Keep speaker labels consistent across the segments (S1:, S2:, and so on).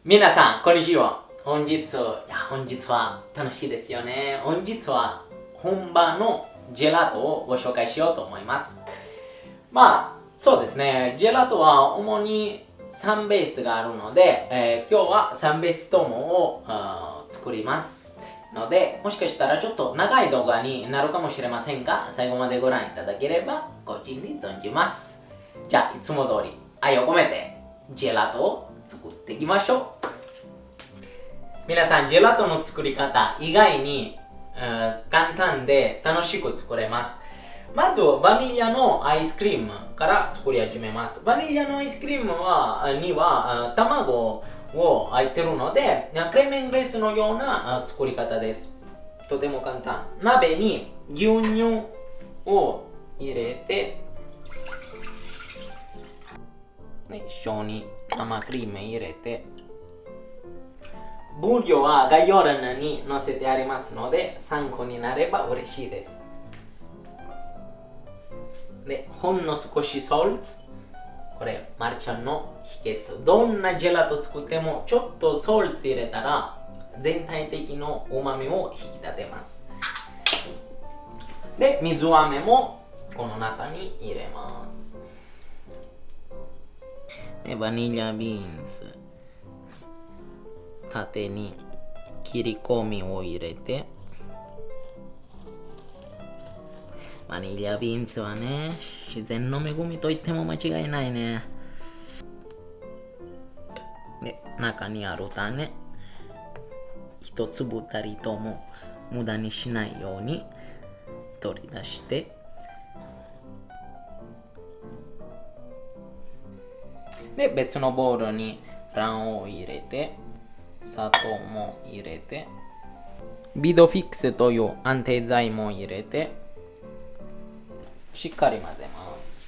S1: 皆さん、こんにちは。本日は楽しいですよね。本日は本場のジェラートをご紹介しようと思います。そうですね。ジェラートは主に3ベースがあるので、今日は3ベースともを作りますので、もしかしたらちょっと長い動画になるかもしれませんが、最後までご覧いただければご尽力存じます。じゃあ、いつも通り愛を込めてジェラートを作っていきましょう。皆さん、ジェラートの作り方意外に、簡単で楽しく作れます。まずバニラのアイスクリームから作り始めます。バニラのアイスクリームには卵を入ってるので、クレーメングレースのような作り方です。とても簡単。鍋に牛乳を入れて、一緒に生クリーム入れて、分量は概要欄に載せてありますので参考になれば嬉しいです。で、ほんの少しソルツ。これ、マルちゃんの秘訣。どんなジェラート作ってもちょっとソルツ入れたら全体的の旨味を引き立てます。で、水飴もこの中に入れます。で、バニラビーンズ。縦に切り込みを入れて、バニラビーンズはね、自然の恵みと言っても間違いないね。で、中にある種、一粒たりとも無駄にしないように取り出して、で、別のボウルに卵黄を入れて、砂糖も入れて、ビドフィックスという安定剤も入れて、しっかり混ぜます。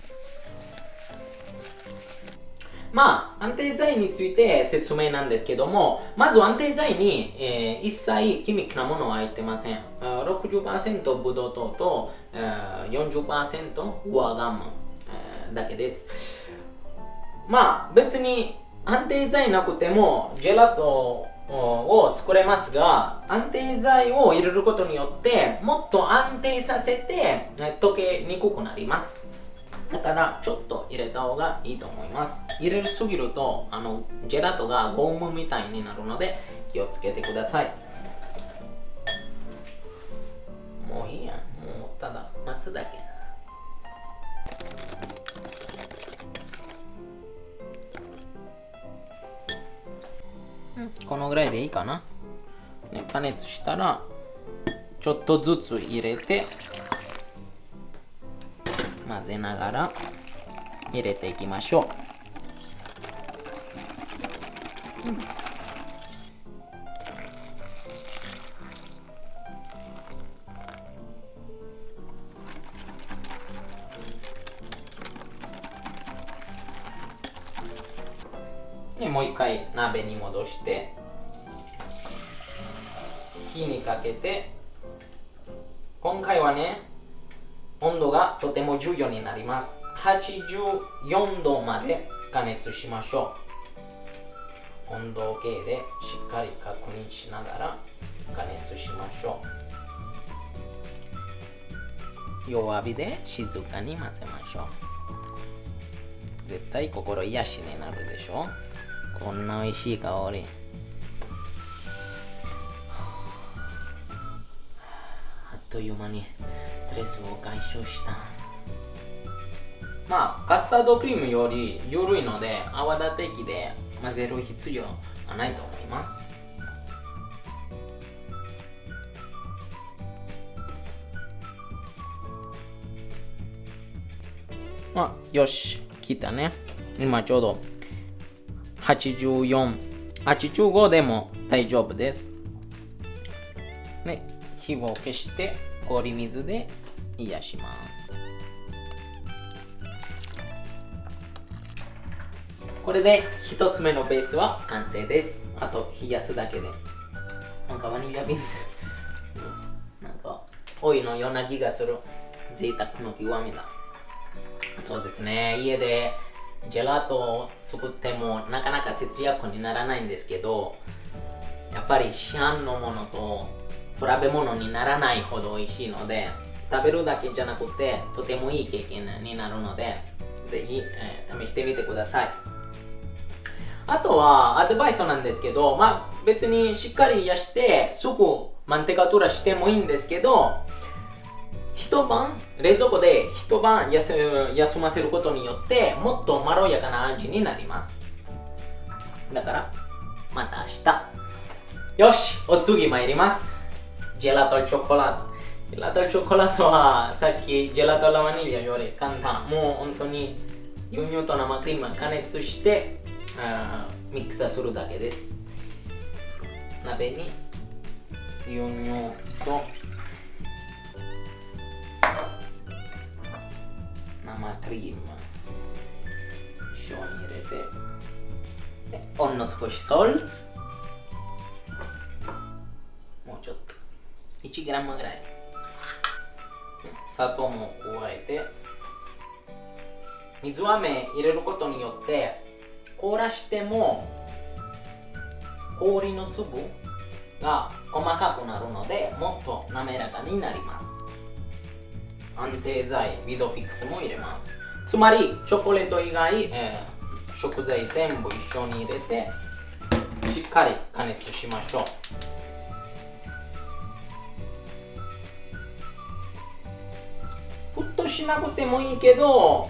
S1: 安定剤について説明なんですけども、まず安定剤に、一切気味なものは入ってません。60% ブドウ糖と、40% グアガム、だけです。別に安定剤なくてもジェラートを作れますが、安定剤を入れることによってもっと安定させて溶けにくくなります。だからちょっと入れた方がいいと思います。入れすぎるとジェラートがゴムみたいになるので気をつけてください。もういいや、もうただ待つだけ。このぐらいでいいかな。加熱したらちょっとずつ入れて混ぜながら入れていきましょう。で、もう一回鍋に戻して火にかけて、今回はね、温度がとても重要になります。84度まで加熱しましょう。温度計でしっかり確認しながら加熱しましょう。弱火で静かに混ぜましょう。絶対心癒しになるでしょ。こんな美味しい香り。あっという間にストレスを解消した。カスタードクリームより緩いので泡立て器で混ぜる必要はないと思います。よし、切ったね。今ちょうど84、85でも大丈夫です。ね、火を消して氷水で癒します。これで一つ目のベースは完成です。あと冷やすだけで。バニラビーンズ多いのような気がする。贅沢の極みだ。そうですね、家でジェラートを作ってもなかなか節約にならないんですけど、やっぱり市販のものと比べ物にならないほど美味しいので、食べるだけじゃなくてとてもいい経験になるので、ぜひ、試してみてください。あとはアドバイスなんですけど、別にしっかり冷やしてすぐマンテカトラしてもいいんですけど、一晩冷蔵庫で一晩休ませることによってもっとまろやかな味になります。だからまた明日。よし、お次参ります。ジェラートアルチョコラート。ジェラートアルチョコラートはさっきジェラートアラバニリアより簡単。もう本当に牛乳と生クリームを加熱してミキサーするだけです。鍋に牛乳と生クリーム一緒に入れて、でほんの少しソルト、もうちょっと1グラムぐらい砂糖も加えて、水飴入れることによって凍らしても氷の粒が細かくなるのでもっと滑らかになります。安定剤ビドフィックスも入れます。つまりチョコレート以外、食材全部一緒に入れてしっかり加熱しましょう。沸騰しなくてもいいけど、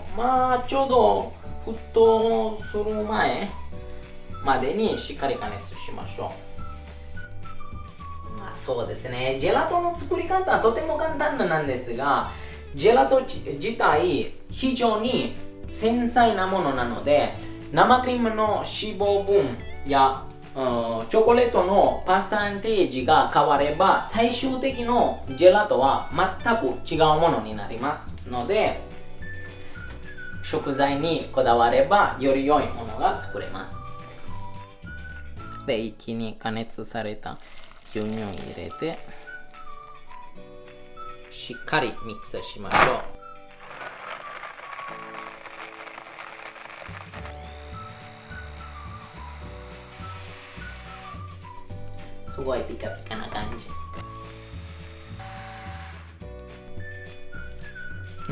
S1: ちょうど沸騰する前までにしっかり加熱しましょう。そうですね、ジェラートの作り方はとても簡単なんですが、ジェラート自体非常に繊細なものなので、生クリームの脂肪分やチョコレートのパーセンテージが変われば最終的のジェラートは全く違うものになりますので、食材にこだわればより良いものが作れます。で、一気に加熱された牛乳を入れてしっかりミキサーしましょう。すごいピカピカな感じ。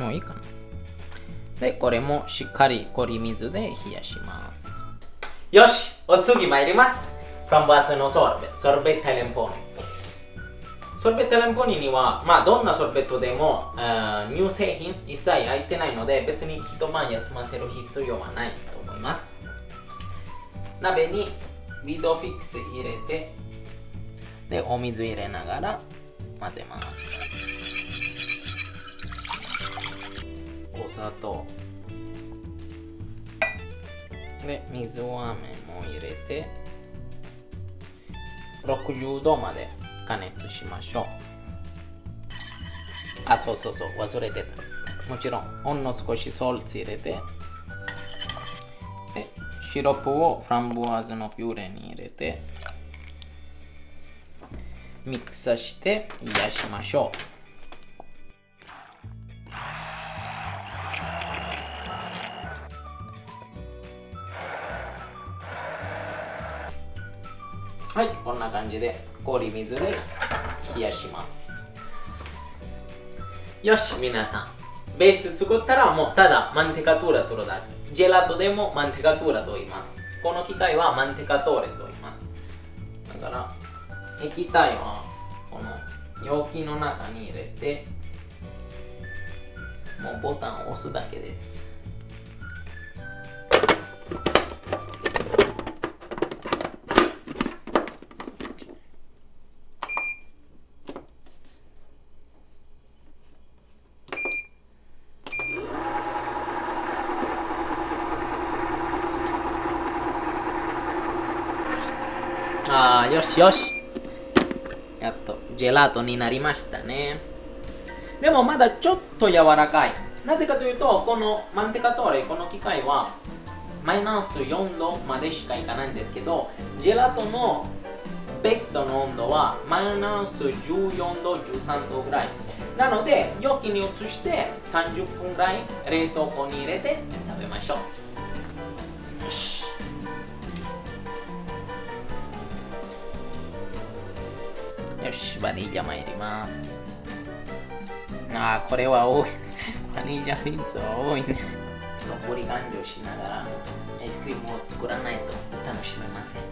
S1: もういいかな。で、これもしっかり氷水で冷やします。よし、お次参ります。フランボワーズのソルベッタレンポーニ。ソルベッタレンポーニには、どんなソルベットでも乳製品一切入ってないので、別に一晩休ませる必要はないと思います。鍋にビドフィックス入れて、で、お水入れながら混ぜます。お砂糖で、水飴も入れて60度まで加熱しましょう。そう忘れてた。もちろんほんの少しソルト入れて、でシロップをフランボワーズのピューレに入れてミキサーして冷やしましょう。はい、こんな感じで氷水で冷やします。よし、皆さん、ベース作ったらもうただマンテカトゥーラするだけ。ジェラートでもマンテカトゥーラと言います。この機械はマンテカトーレと言います。だから液体はこの容器の中に入れて、もうボタンを押すだけです。よしよし、やっとジェラートになりましたね。でもまだちょっと柔らかい。なぜかというと、このマンテカトーレ、この機械はマイナス4度までしかいかないんですけど、ジェラートのベストの温度はマイナス14度13度ぐらいなので、容器に移して30分ぐらい冷凍庫に入れて食べましょう。よし、バニラ参ります。あー、これは多い。バニラビーンズは多いね。残り勘定しながらアイスクリームを作らないと楽しめません。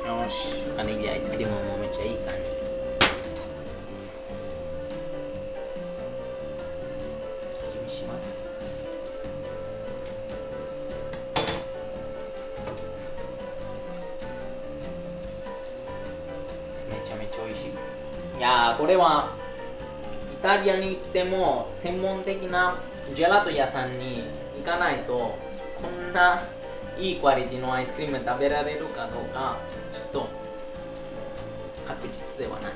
S1: よし、バニラアイスクリームもめっちゃいい感じ。味見します。めちゃめちゃ美味しい。いやー、これはイタリアに行っても専門的なジェラート屋さんに行かないとこんないいクオリティのアイスクリーム食べられるかどうかちょっと確実ではない。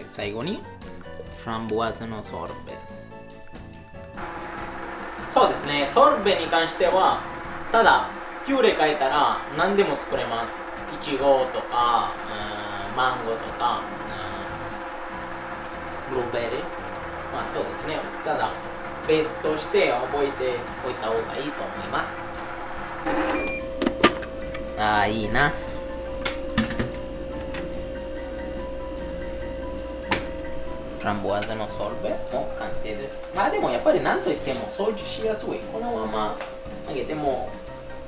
S1: 最後にフランボワーズのソルベ。そうですね、ソルベに関してはただピューレ変えたら何でも作れます。いちごとかマンゴーとかブルーベリー、まあそうですね、ただベースとして覚えておいた方がいいと思います。ああ、いいな。フランボワーズのソルベも完成です。まあでもやっぱり何といっても掃除しやすい。このままあげても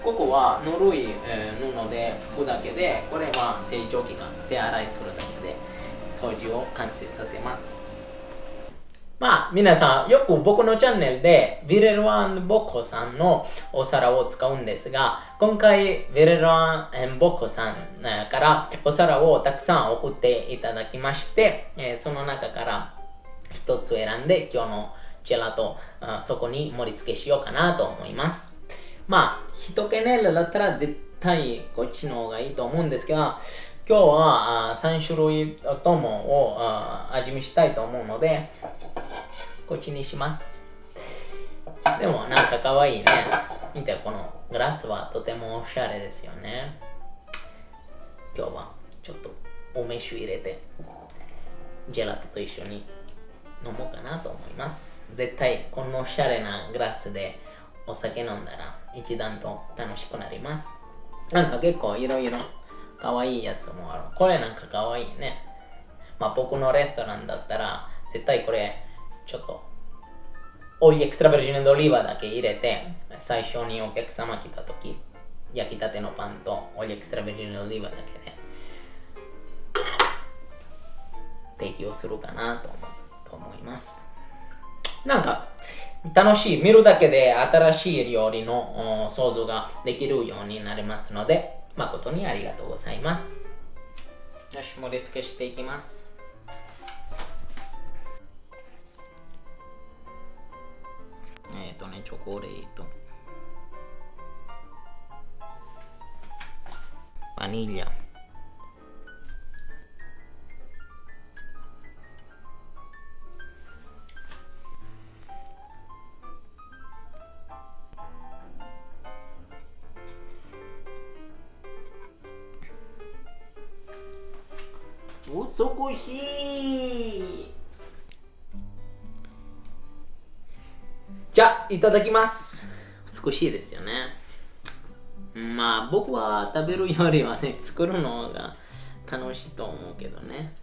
S1: ここはぬるい、布で拭くだけで、これは清浄機が手洗いするだけで掃除を完成させます。まあ皆さんよく僕のチャンネルでヴィレロアン・ボッコさんのお皿を使うんですが、今回ヴィレロアン・ボッコさんからお皿をたくさん送っていただきまして、その中から一つ選んで今日のジェラートそこに盛り付けしようかなと思います。まあ1ケネルだったら絶対こっちの方がいいと思うんですが、今日は3種類ともを味見したいと思うのでこっちにします。でもなんかかわいいね。見て、このグラスはとてもおしゃれですよね。今日はちょっと梅酒入れてジェラートと一緒に飲もうかなと思います。絶対このおしゃれなグラスでお酒飲んだら一段と楽しくなります。なんか結構いろいろかわいいやつもある。これなんかかわいいね。まあ僕のレストランだったら絶対これちょっとオイルエクストラバージンドオリーバだけ入れて、最初にお客様来た時焼きたてのパンとオイルエクストラバージンドオリーバだけで提供するかなと思います。なんか楽しい、見るだけで新しい料理の想像ができるようになりますので、誠にありがとうございます。よし、盛り付けしていきます。チョコレート、バニリア、美しい。じゃあいただきます。美しいですよね。まあ僕は食べるよりはね、作るのが楽しいと思うけどね。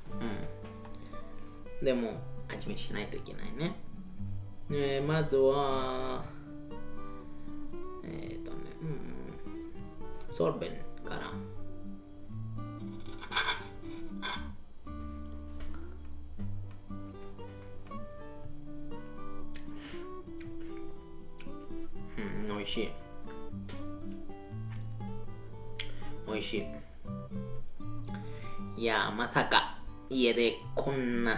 S1: でも味見しないといけないね。まずはソルベンから。美味しい。美味しい。いや、まさか家でこんな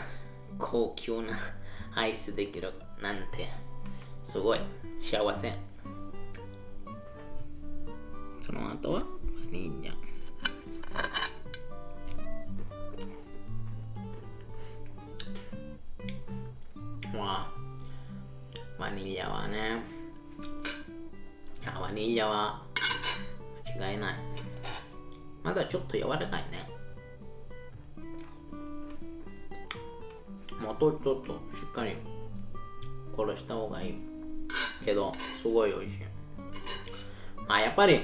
S1: 高級なアイスできるなんてすごい幸せ。その後はバニラ。バニラはね、バニラは間違いない。まだちょっと柔らかいね。もっとちょっとしっかり殺した方がいいけど、すごい美味しい。まあやっぱり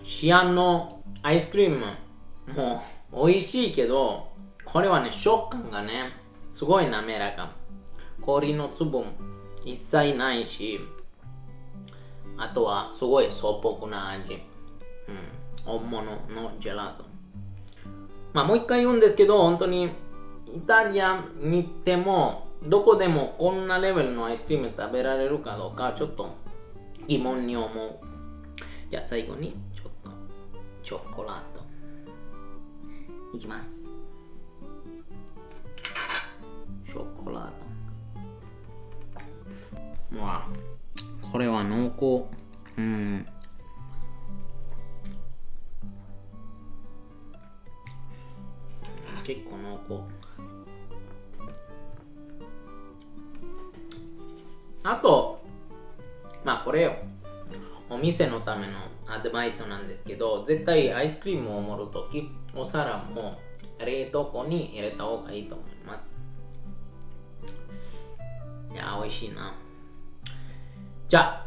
S1: シアンのアイスクリームも美味しいけど、これはね、食感がね、すごい滑らか。氷の粒も一切ないし、あとはすごい素っぽくな味。本物のジェラート。まあもう一回言うんですけど、本当にイタリアに行っても、どこでもこんなレベルのアイスクリーム食べられるかどうかちょっと疑問に思う。じゃあ最後にちょっとチョコラートいきます。チョコラート。わあ、これは濃厚。結構濃厚。あと、まあこれよ。お店のためのアドバイスなんですけど、絶対アイスクリームを盛るとき、お皿も冷凍庫に入れた方がいいと思います。いや、美味しいな。じゃあ、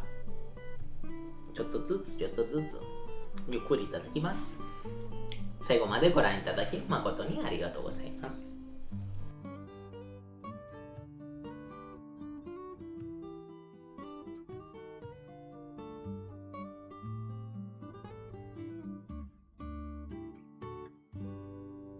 S1: ちょっとずつゆっくりいただきます。最後までご覧いただき誠にありがとうございます。